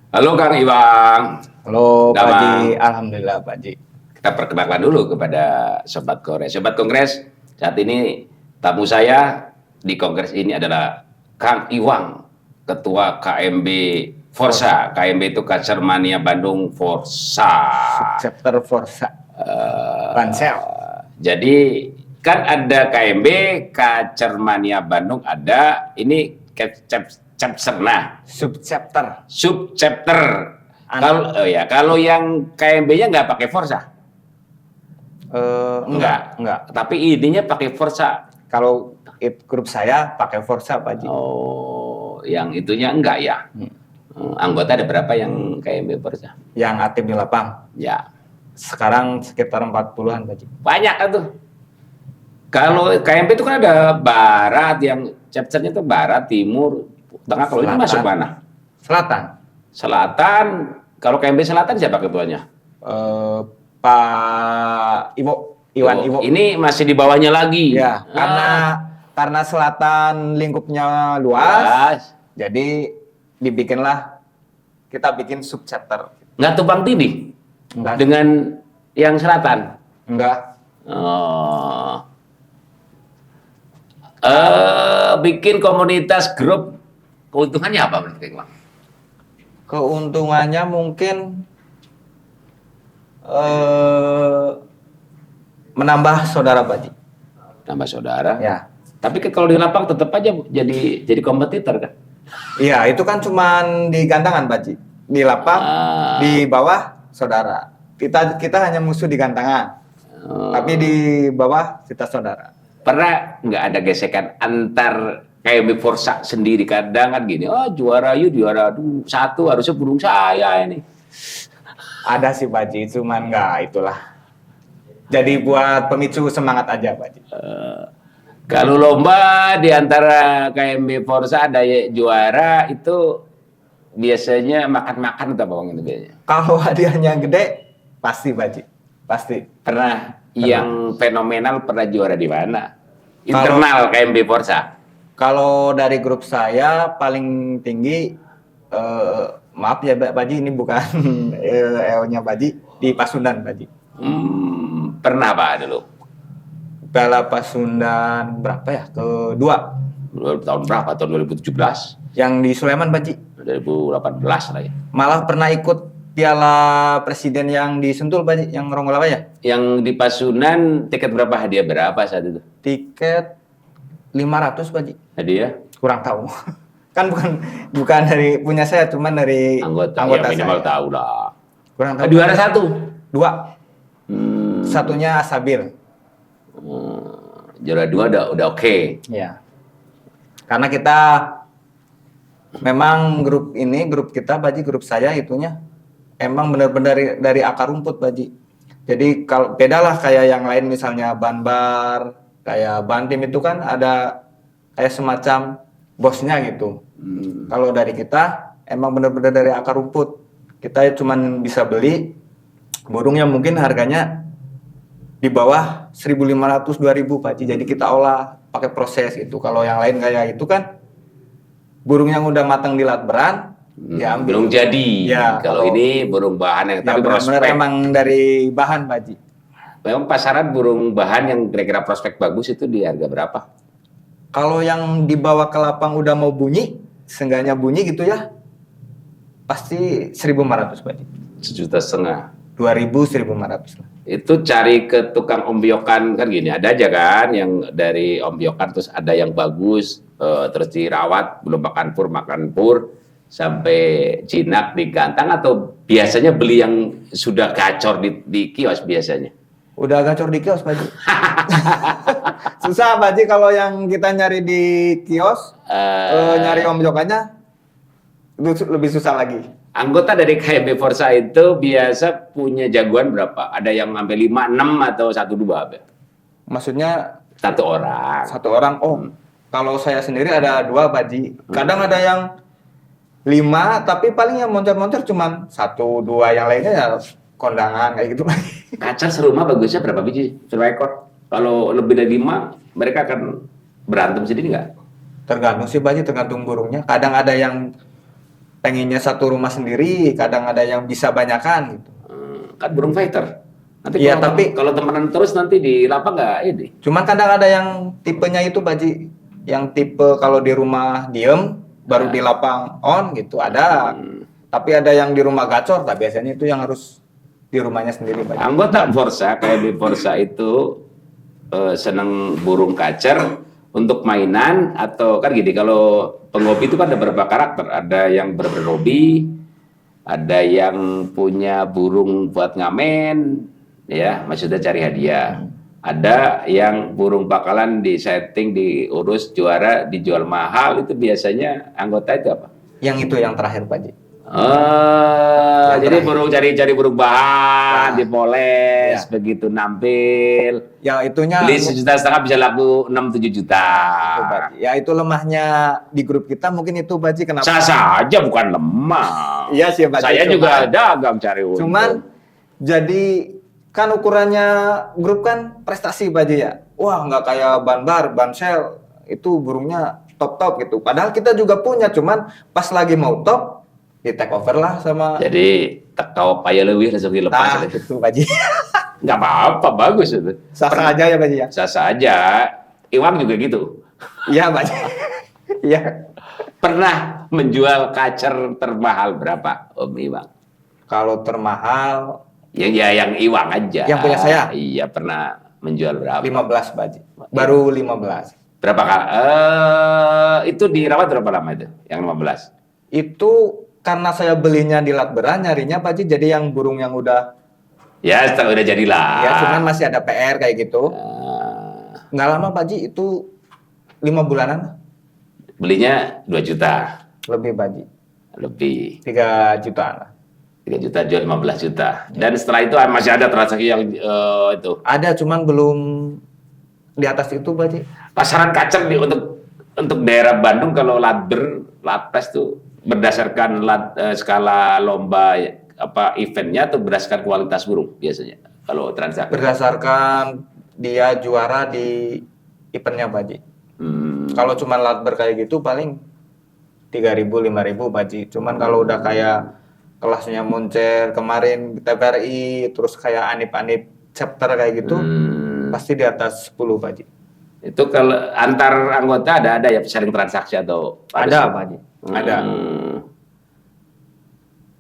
Halo Kang Iwang. Halo Pak Haji, Damang. Alhamdulillah Pak Haji. Kita perkenalkan dulu kepada Sobat Kongres. Sobat Kongres, saat ini tamu saya di Kongres ini adalah Kang Iwang, Ketua KMB Forsa. KMB itu Kacermania Bandung Forsa. Subchapter Forsa, Pansel. Jadi kan ada KMB Kacermania Bandung, ada ini Capserna Subchapter. subchapter. Kalau yang KMB-nya nggak pakai Forsa. Enggak. Tapi idenya pakai Forsa. Kalau grup saya pakai Forsa Pak Haji. Oh, yang itunya enggak ya? Anggota ada berapa yang KMB Forsa? Yang aktif di lapang. Ya, Sekarang sekitar 40-an Pak Haji. banyak kan tuh. Kalau KMB itu kan ada barat, yang chapternya itu barat, timur, tengah. Kalau ini Selatan. masuk mana? Selatan. Selatan. Kalau KMB Selatan siapa ketuanya? Pak Iwan Oh, Iwo. ini masih di bawahnya lagi. Ya, karena selatan lingkupnya luas, Luas. jadi kita bikin subchapter. Nggak tumpang tindih Enggak. dengan yang selatan. Enggak. Oh. Bikin komunitas grup, keuntungannya apa menurut Bang? Keuntungannya mungkin menambah saudara Pak Haji. Nambah saudara. Ya. Tapi kalau di lapang tetap aja jadi kompetitor kan? Iya, itu kan cuman di gantangan Pak Haji. Di lapang, di bawah saudara. Kita hanya musuh di gantangan. Tapi di bawah kita saudara. Pernah nggak ada gesekan antar KMB Forsa sendiri? Kadang kan gini, oh juara aduh, satu harusnya burung saya ini. Ada sih Pak Haji, cuman nggak itulah. Jadi buat pemicu semangat aja Pak Haji. Kalau lomba di antara KMB Forsa ada juara itu biasanya makan-makan atau apa Bang, itu biasanya? Kalau hadiahnya gede, pasti Pak Haji. Pasti. Pernah yang fenomenal pernah juara di mana? Internal KMB Forsa. Kalau dari grup saya paling tinggi, maaf ya Pak Haji, ini bukan L-nya Pak Haji, di Pasundan Pak Haji. Pernah Pak dulu? Piala Pasundan berapa ya? Kedua. Tahun berapa? Tahun 2017? Yang di Sulaiman Pak Haji. 2018 lah ya. Malah pernah ikut Piala Presiden yang di Sentul Pak Haji, yang Ronggol apa ya? Yang di Pasundan tiket berapa, hadiah berapa saat itu? Tiket 500 Pak Haji. Hadiah? Kurang tahu. Kan bukan dari punya saya, cuman dari Anggota ya, minimal saya. tahu lah. Kurang tahu. Juara satu? Dua. Hmm. Satunya Sabil. Juara dua udah oke. Ya. Karena kita memang grup kita Pak Haji, grup saya itunya emang benar-benar dari akar rumput Pak Haji. Jadi kalau beda lah kayak yang lain, misalnya Banbar, kayak Bantim itu kan ada kayak semacam bosnya gitu. Kalau dari kita emang benar-benar dari akar rumput. Kita cuman bisa beli burung yang mungkin harganya di bawah 1.500 2.000 Pak Haji. Jadi kita olah pakai proses itu. Kalau yang lain kayak itu kan burung yang udah matang di laut beran, ya ambil. Belum jadi. Ya, kalau ini burung bahan yang Ya tapi benar-benar prospek. emang dari bahan Pak Haji. Memang pasaran burung bahan yang kira-kira prospek bagus itu di harga berapa? Kalau yang dibawa ke lapang udah mau bunyi, seenggaknya bunyi gitu ya, pasti 1.500 Pak Haji. 1,5 juta. 2.000, 1.500 lah. Itu cari ke tukang ombyokan kan gini, ada aja kan yang dari ombyokan, terus ada yang bagus, terus dirawat, belum makan pur sampai jinak digantang, atau biasanya beli yang sudah gacor di kios biasanya. Udah gacor di kios Pak Haji. Susah Pak Haji kalau yang kita nyari di kios, nyari ombyokannya itu lebih susah lagi. Anggota dari KMB Forsa itu biasa punya jagoan berapa? Ada yang sampai 5, 6 atau 1, 2? Maksudnya Satu orang. satu orang, kalau saya sendiri ada 2 Pak Haji. Kadang ada yang 5, tapi paling yang moncer-moncer cuman 1, 2, yang lainnya ya kondangan kayak gitu. Kacar serumah bagusnya berapa biji? Berapa ekor? Kalau lebih dari 5, mereka akan berantem sendiri nggak? Tergantung sih Pak Haji, tergantung burungnya. Kadang ada yang pengennya satu rumah sendiri, kadang ada yang bisa banyakan gitu. Kan burung fighter. Nanti Iya, kalau temenan terus nanti di lapang nggak ini. cuman kadang ada yang tipenya itu Baji, yang tipe kalau di rumah diem baru di lapang on gitu ada. Tapi ada yang di rumah gacor, tapi biasanya itu yang harus di rumahnya sendiri Baji. Anggota Forsa kayak di Forsa itu seneng burung kacer untuk mainan atau kan gini, kalau penghobi itu kan ada beberapa karakter, ada yang berhobi, ada yang punya burung buat ngamen, ya maksudnya cari hadiah. Ada yang burung bakalan di setting, diurus juara, dijual mahal, itu biasanya anggota itu apa? Yang itu yang terakhir Baji. Jadi burung cari burung bahan, dipoles, Ya. begitu nampil. Ya itunya Beli 1,5 juta bisa laku 6-7 juta. itu, Baji. Ya itu lemahnya di grup kita mungkin itu Baji, kenapa? Sah saja bukan lemah. Iya sih Baji. Saya juga dagang cari untung. Cuman jadi kan ukurannya grup kan prestasi Baji ya. Wah nggak kayak Banbar, Bansel itu burungnya top gitu. Padahal kita juga punya, cuman pas lagi mau top di take over lah sama. Jadi tekau payah lebih langsung dilepas itu. Itu Baji. Nggak apa-apa, bagus itu. Sah-sah aja ya Baji ya. Sah saja. Iwang juga gitu. Iya Baji. Iya. Pernah menjual kacer termahal berapa, Om Iwang? Kalau termahal Yang Iwang aja. Yang punya saya? Iya, pernah menjual berapa? 15 Baji. Baru 15. Berapa kali? Itu dirawat berapa lama itu? Yang 15? Itu karena saya belinya di Latbera, nyarinya Baji jadi yang burung yang udah Ya, udah jadilah. ya cuman masih ada PR kayak gitu. Nggak lama Baji, itu 5 bulanan Belinya 2 juta. lebih Baji. Lebih. 3 jutaan lah. 3 juta jual 15 juta. Dan setelah itu masih ada transaksi yang itu. Ada cuman belum di atas itu Baji. Pasaran kacer untuk daerah Bandung kalau Latpres tuh berdasarkan skala lomba eventnya atau berdasarkan kualitas burung biasanya kalau transaksi. Berdasarkan dia juara di eventnya Baji. Kalau cuman Latber kayak gitu paling 3.000 5.000 Baji. Cuman kalau udah kayak kelasnya Moncer kemarin TVRI terus kayak Anip chapter kayak gitu pasti di atas 10 Baji. Itu kalau antar anggota ada ya saling transaksi atau Ada Baji. Ada.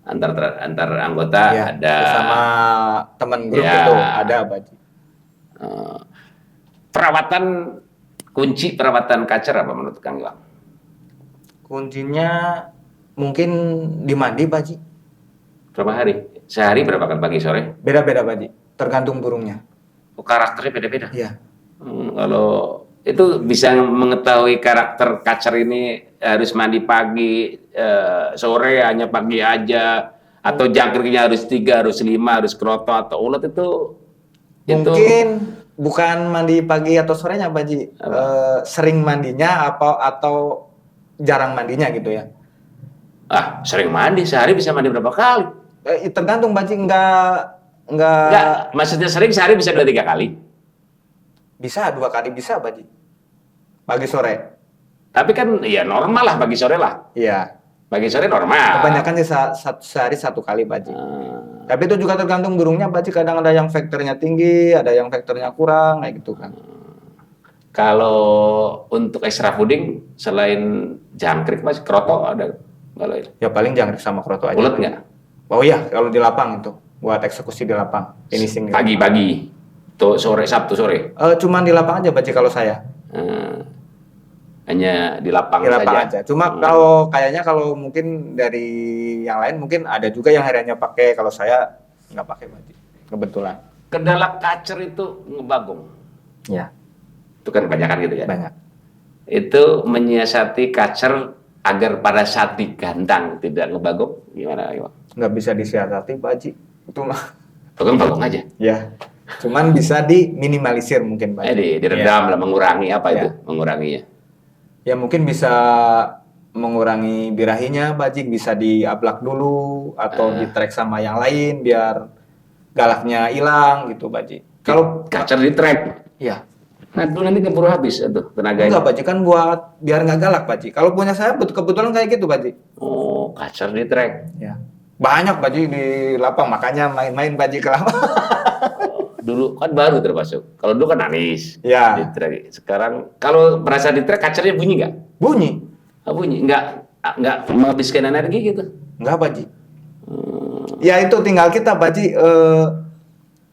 Antar anggota Ya, ada. sama teman grup Ya. itu ada Baji. Kunci perawatan kacer apa menurut Kang Iwang? Kuncinya mungkin di mandi Baji. Berapa hari? Sehari berapa kali, pagi sore? Beda-beda Baji. Tergantung burungnya. Oh, karakternya beda-beda. Iya. Kalau itu bisa mengetahui karakter kacer ini harus mandi pagi, sore hanya pagi aja, atau jangkriknya harus 3, harus 5, harus kroto atau ulet itu Mungkin bukan mandi pagi atau sorenya Baji. Sering mandinya atau jarang mandinya gitu ya. sering mandi, sehari bisa mandi berapa kali? Tergantung Baji, enggak Enggak, maksudnya sering sehari bisa 2-3 kali. bisa 2 kali bisa Baji. Pagi sore. Tapi kan ya normal lah pagi sore lah. Iya. Pagi sore normal. Kebanyakan sih sehari 1 kali Baji. Tapi itu juga tergantung burungnya Baji. Kadang ada yang faktornya tinggi, ada yang faktornya kurang, kayak gitu kan. Kalau untuk extra fooding selain jangkrik Mas, kroto ada kalau itu. Ya paling jangkrik sama kroto aja. Ulet nggak? Oh iya, kalau di lapang itu buat eksekusi di lapang, finishing. Pagi-pagi, tuh sore, Sabtu sore. Cuman di lapang aja Baji kalau saya. Hanya di lapang Di lapang saja. aja. Cuma kalau kayaknya kalau mungkin dari yang lain mungkin ada juga yang hariannya pakai. Kalau saya nggak pakai Baji. Kebetulan. Kendala kacer itu ngebagong. Ya, Itu kan kebanyakan gitu ya. banyak. Itu menyiasati kacer agar pada saat digantang tidak ngebagong. Gimana? Nggak bisa disiasati Baji. Itu mah. Bagong aja. Ya. Cuman bisa diminimalisir mungkin Baji. Diredam lah, mengurangi apa Ya. itu? Menguranginya. Ya mungkin bisa mengurangi birahinya Baji, bisa diablak dulu atau di-track sama yang lain biar galaknya hilang gitu Baji. Kalau Kacer di trap. ya Nah, dulu nanti keburu habis itu tenaganya. Enggak, Pak Ji, kan buat biar nggak galak, Pak Ji. Kalau punya saya kebetulan kayak gitu, Pak Ji. Oh, kacer di trek. Ya. Banyak, Pak Ji, di lapang, makanya main-main Pak Ji ke lapang. Dulu kan baru termasuk. Kalau dulu kan Anis Ya. di trek. Sekarang kalau merasa di trek kacernya bunyi nggak? Bunyi. Oh, bunyi. Nggak menghabiskan energi gitu. Enggak, Pak Ji. Ya itu tinggal kita, Pak Ji,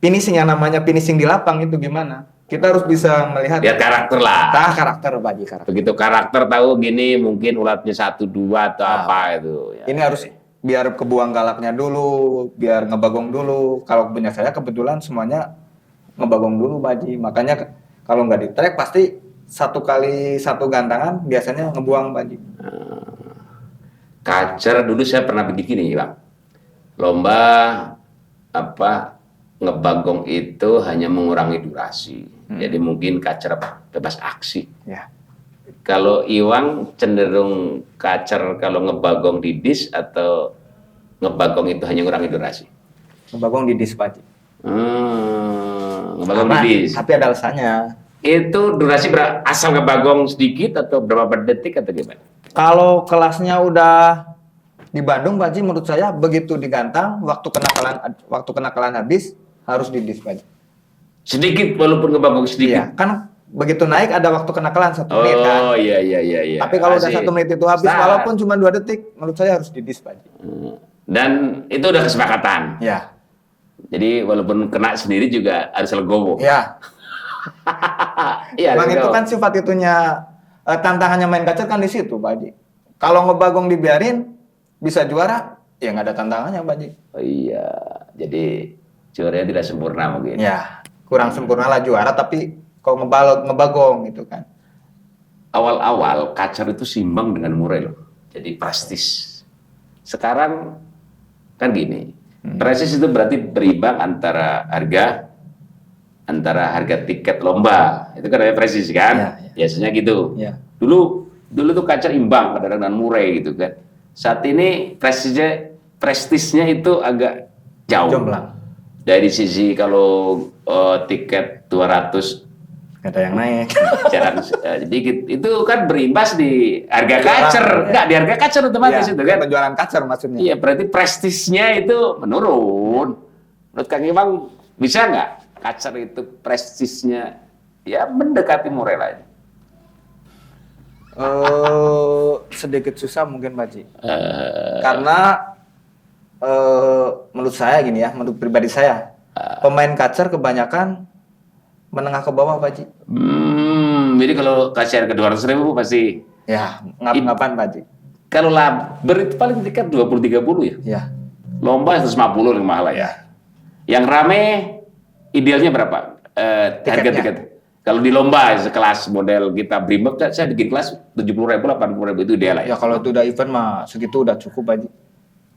finishing yang namanya finishing di lapang itu gimana? Kita harus bisa melihat Lihat karakter lah. karakter, Pak Ji, karakter. Begitu karakter tahu gini mungkin ulatnya 1, 2 atau apa itu. Ya. Ini harus biar kebuang galaknya dulu, biar ngebagong dulu. Kalau punya saya kebetulan semuanya ngebagong dulu, Pak Ji. Makanya kalau nggak di track pasti 1 kali 1 gantangan biasanya ngebuang, Pak Ji. Kacer dulu saya pernah begini, Bang. Lomba apa ngebagong itu hanya mengurangi durasi. Jadi mungkin kacer bebas aksi. Ya. Kalau Iwang cenderung kacer kalau ngebagong di dis atau ngebagong itu hanya mengurangi durasi? Ngebagong di dis, Pak Ji. Ngebagong di dis. Tapi ada alasannya. Itu durasi asal ngebagong sedikit atau berapa detik atau gimana? Kalau kelasnya udah di Bandung, Pak Ji, menurut saya begitu digantang, waktu kenakalan habis harus di dis, Pak Ji. Sedikit walaupun ngebagong sedikit. Iya, kan begitu naik ada waktu kenakalan 1 menit kan. Oh iya. Tapi kalau udah Asik. 1 menit itu habis, Start. walaupun cuma 2 detik, menurut saya harus di dis, Pak Ji. Dan itu udah kesepakatan. Ya, Jadi walaupun kena sendiri juga harus legowo. ya. Iya. Bang itu legowo. kan sifat itunya tantangannya main kacer kan di situ, Pak Ji. Kalau ngebagong dibiarin bisa juara, ya nggak ada tantangannya, Pak Ji. Oh iya. Jadi juaranya tidak sempurna mungkin. Ya, kurang sempurna lah juara, tapi kalau ngebagong gitu kan. Awal-awal kacer itu simbang dengan murai loh. Jadi prestis. Sekarang kan gini. Prestis itu berarti berimbang antara harga tiket lomba. Itu kan namanya prestis kan? Ya. Biasanya gitu. Ya. Dulu tuh kacer imbang kadang-kadang dengan murai gitu kan. Saat ini prestisnya itu agak jauh. Jomplang. Dari sisi kalau tiket 200 Nggak ada yang naik. jarang sedikit. Itu kan berimbas di harga Penjualan, kacer. ya. Enggak, di harga kacer otomatis Ya, itu kan. penjualan kacer maksudnya. Iya, berarti prestisnya itu menurun. Menurut Kang Imam bisa nggak kacer itu prestisnya ya mendekati murai lain? Sedikit susah mungkin, Pak Ji. Eh, Karena menurut saya gini ya, menurut pribadi saya, pemain kacer kebanyakan menengah ke bawah, Pak Ji. jadi kalau kasih harga 200.000 pasti Ya, ngap-ngapan, Pak Ji. kalau laber itu paling tiket 20-30 ya. Ya, Lomba 150 yang mahal lah ya. Yang rame idealnya berapa? Harga Tiketnya. tiket. Kalau di lomba sekelas model kita Brimob, saya bikin kelas 70.000, 80.000 itu ideal lah ya. ya kalau itu udah event mah segitu udah cukup, Pak Ji.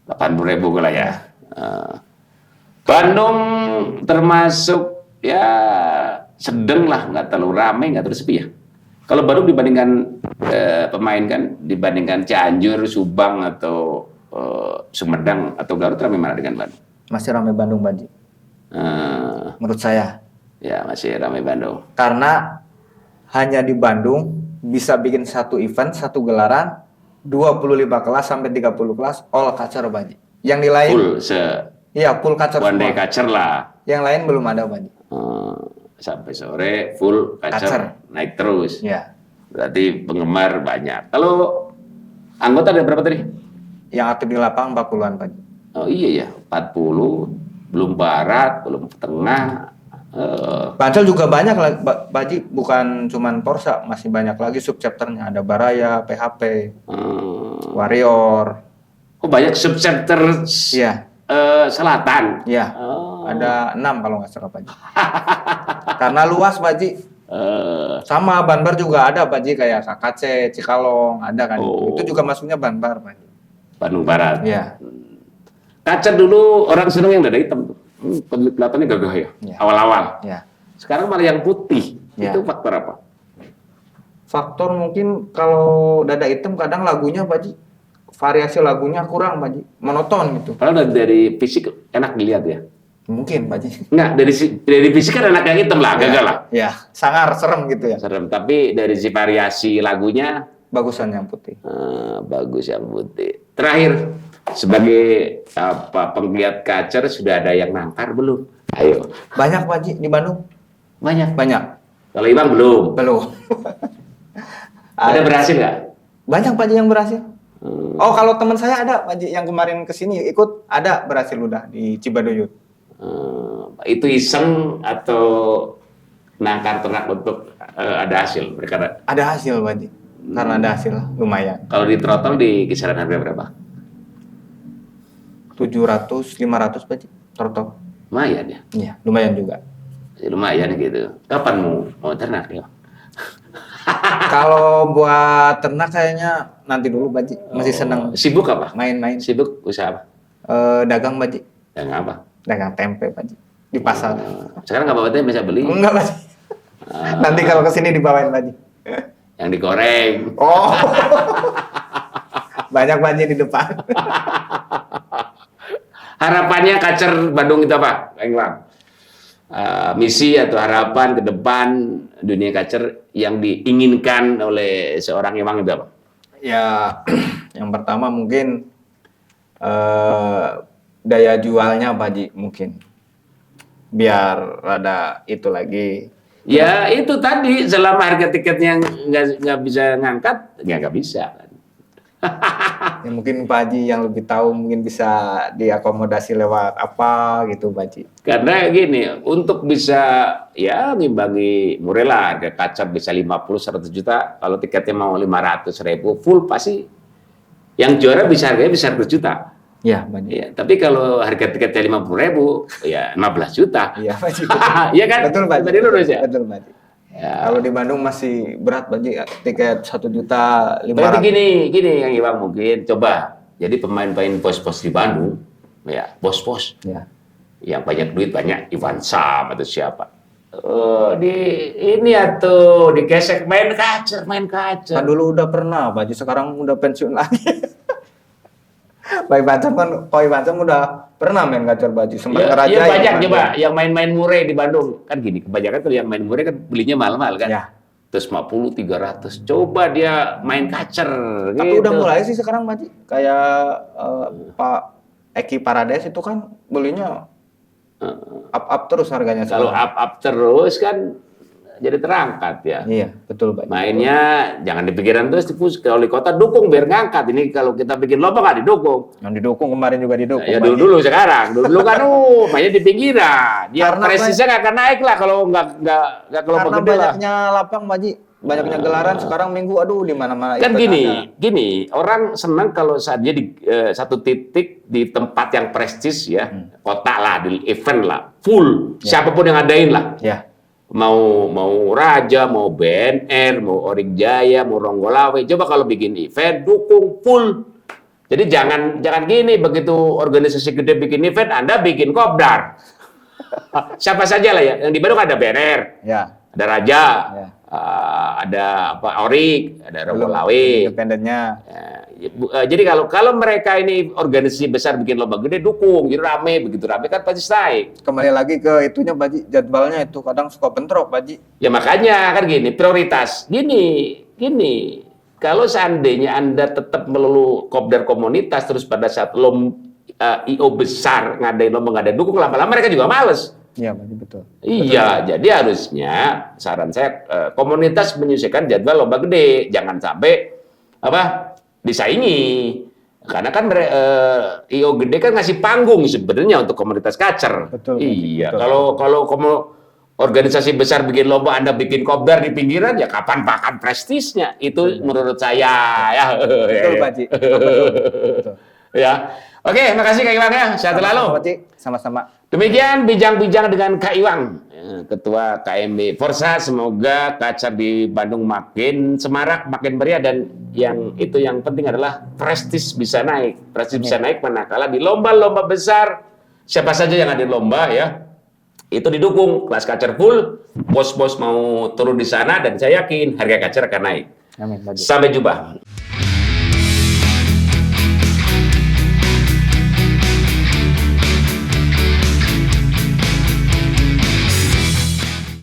80.000 lah ya. Bandung termasuk ya sedang lah, nggak terlalu rame, nggak terlalu sepi ya. Kalau Bandung dibandingkan pemain kan, dibandingkan Cianjur, Subang atau Sumedang atau Garut, ramai mana dengan Bandung? Masih ramai Bandung, Pak Ji. Menurut saya. Ya masih ramai Bandung. Karena hanya di Bandung bisa bikin 1 event, 1 gelaran, 25 kelas sampai 30 kelas, all kacer, Pak Ji. Yang di lain, Full iya full kacer one day semua. kacer lah. Yang lain belum ada, Pak Ji. Sampai sore full Kacer. kacer naik terus. Ya. Berarti penggemar banyak. Kalau anggota ada berapa tadi? Yang aktif di lapangan 40-an, Pak Ji. Oh iya ya, 40, belum barat, belum tengah. Pancel juga banyak lah, Pak Ji. Bukan cuman Porsa, masih banyak lagi subchapternya. Ada Baraya, PHP, Warrior. Oh banyak subchapter Iya, selatan. iya. Oh. Ada 6 kalau nggak salah, Pak Ji. Karena luas, Pak Ji. Sama Banbar juga ada, Pak Ji, kayak KKC, Cikalong, ada kan. Oh. Itu juga masuknya Banbar, Pak Ji. Bandung Barat. Iya. Kacer dulu orang seneng yang dada hitam tuh. Kelihatannya gagah ya, Iya. awal-awal. Ya. Sekarang malah yang putih. Iya. Itu faktor apa? Faktor mungkin kalau dada hitam kadang lagunya, Pak Ji, variasi lagunya kurang, Pak Ji. Monoton gitu. Padahal dari fisik enak dilihat ya. Mungkin, Pak Haji. Enggak, dari fisik kan anak yang hitam lah, gagal lah. Ya, sangar, serem gitu ya. Serem. Tapi dari si variasi lagunya, Bagusan yang putih. bagus yang putih. Terakhir, sebagai penggiat kacer, sudah ada yang nangkar belum? Ayo. Banyak, Pak Haji, di Bandung? Banyak. Banyak. Kalau Ibang belum. Belum. Ada berhasil nggak? Banyak, Pak Haji, yang berhasil. Oh, kalau teman saya ada, Pak Haji, yang kemarin kesini ikut, ada berhasil udah di Cibaduyut. Itu iseng atau nangkar ternak untuk ada hasil? Mereka Ada hasil, Pak Haji. Karena ada hasil, lumayan. kalau di throttle di kisaran harga berapa? 700, 500, Pak Haji, total. Lumayan ya? Iya, lumayan juga. Ya, lumayan gitu. Kapan mau ternak ya? Kalau buat ternak kayaknya nanti dulu, Pak Haji. Masih seneng Sibuk apa? main-main. Sibuk usaha apa? Dagang, Pak Haji. Yang apa? Dagang tempe, Pak Haji. Di pasar. Sekarang nggak bawa bisa beli. Enggak, Pak Haji. Nanti kalau kesini dibawain, Pak Haji. Yang digoreng. Oh. Banyak, Pak Haji, di depan. Harapannya kacer Bandung itu apa, Kang Iwang? Misi atau harapan ke depan dunia kacer yang diinginkan oleh seorang Iwang itu apa? Ya, yang pertama mungkin daya jualnya, Pak Haji, mungkin. Biar rada itu lagi. Ya itu tadi, selama harga tiketnya nggak bisa ngangkat, ya nggak bisa. Ya, mungkin Pak Haji yang lebih tahu mungkin bisa diakomodasi lewat apa gitu, Pak Haji. Karena gini, untuk bisa ya ngimbangi murah lah, harga kaca bisa 50-100 juta, kalau tiketnya mau 500.000 full pasti yang juara bisa harganya bisa 100 juta. Ya, Pak Haji. Ya, tapi kalau harga tiketnya 50.000, ya 15 juta. Iya, Pak Haji. Iya kan? Betul, Pak Haji. Tadi lurus ya? Betul, Pak Haji. Ya. Kalau di Bandung masih berat, Pak Haji, tiket 1.500.000. Berarti gini yang Iwang mungkin coba jadi pemain-pemain bos-bos di Bandung, ya bos-bos Ya. yang banyak duit, banyak Iwan Sam atau siapa. Di ini atau digesek main kacer. Kan dulu udah pernah, Pak Haji, sekarang udah pensiun lagi. Pak Iwan Sam udah pernah main gacor, Pak Haji, sempat Ya, ngerajain. ya banyak Pak coba Haji. yang main-main murah di Bandung. Kan gini, kebanyakan tuh yang main murah kan belinya mahal-mahal kan. Ya. Terus 50, 300. Coba dia main kacer. Tapi gitu. udah mulai sih sekarang, Pak Haji. Kayak Pak Eki Parades itu kan belinya up terus harganya Kalau sekarang. up terus kan jadi terangkat ya. Iya, betul, Pak Haji. Mainnya jangan di pikiran terus, kalau di kota dukung biar ngangkat. Ini kalau kita bikin lomba nggak didukung. Yang didukung kemarin juga didukung. Ya Pak Haji. dulu sekarang. Dulu kan mainnya di pinggiran. Dia Karena prestisnya nggak akan naik lah kalau nggak kelompok Karena gede lah. banyaknya lapang, Pak Haji. Banyaknya gelaran sekarang minggu, aduh di mana-mana Kan event ada. gini, orang senang kalau saat dia di satu titik di tempat yang prestis ya, kota lah, di event lah, full, siapapun yang ngadain lah. Ya. Mau Raja, mau BNR, mau Orik Jaya, mau Ronggolawe. Coba kalau bikin event, dukung full. Jadi jangan gini, begitu organisasi gede bikin event, Anda bikin kopdar. Siapa saja lah ya, yang di Bandung ada BNR, Ya. ada Raja, Ya. ada Orik, ada Belum Ronggolawe. independennya. Jadi kalau mereka ini organisasi besar bikin lomba gede, dukung. Jadi rame, begitu rame kan pasti naik. Kembali lagi ke itunya, Pak Haji, jadwalnya itu kadang suka bentrok, Pak Haji. Ya makanya kan gini, prioritas. Gini. Kalau seandainya Anda tetap melulu kopdar komunitas terus pada saat IO besar ngadain lomba nggak ada dukung, lama-lama mereka juga males. Iya, Pak Haji, betul. Iya, jadi harusnya saran saya komunitas menyesuaikan jadwal lomba gede, jangan sampai disaingi. Karena kan IO gede kan ngasih panggung sebenarnya untuk komunitas kacer. Betul, Iya, betul. kalau organisasi besar bikin lomba, Anda bikin kopdar di pinggiran, ya kapan pakan prestisnya? Itu menurut saya ya. Betul, Pak Haji. Betul. Ya. Oke, makasih Kak Iwang ya. Sehat Sama-sama, selalu. Pak Haji. Sama-sama. Demikian bincang-bincang dengan Kak Iwang, Ketua KMB Forsa. Semoga kacar di Bandung makin semarak, makin meriah, dan yang penting adalah prestis bisa naik. Prestis bisa naik manakala di lomba-lomba besar, siapa saja yang ada di lomba ya, itu didukung, kelas kacar full, bos-bos mau turun di sana, dan saya yakin harga kacar akan naik. Amin, Pak Haji. Sampai jumpa.